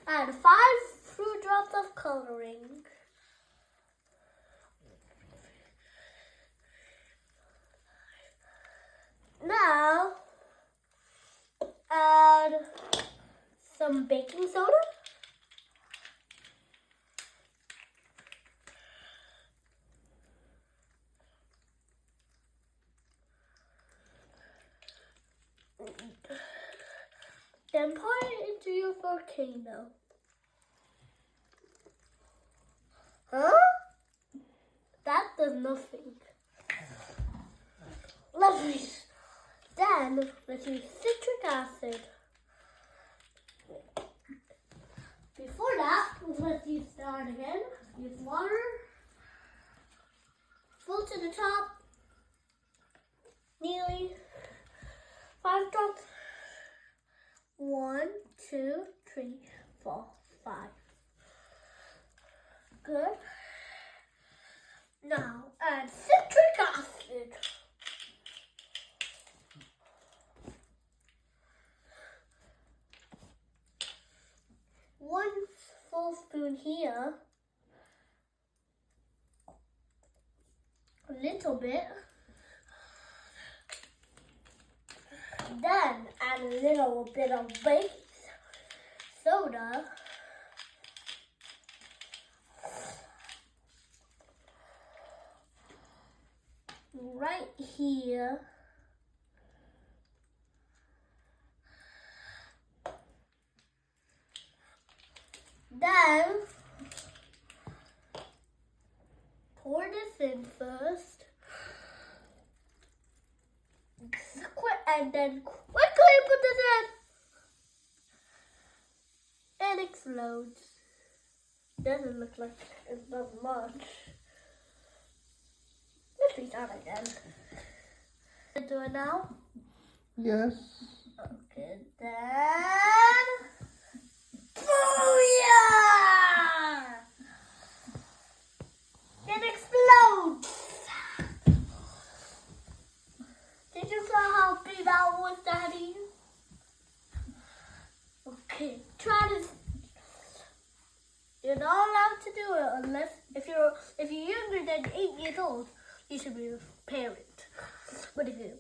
Add 5 fruit drops of coloring. Now, add some baking soda. Then pour it into your volcano. Huh? That does nothing. Lovely. Then let's use citric acid. Before that, let's use that again. Use water. Full to the top. Nearly 5 drops. 1, 2, 3, 4, 5. Good. Now add citric acid. One full spoon here. A little bit. Then add a little bit of baking soda. Right here. Then pour this in first. And then quickly put this in. It explodes. Doesn't look like it does much. Let's reach out again. Do it now? Yes. Okay, then. Booyah! It explodes. Did you saw how big that was, Daddy? Okay, try this. You're not allowed to do it unless if you're younger than 8 years old. You should be a parent. What if you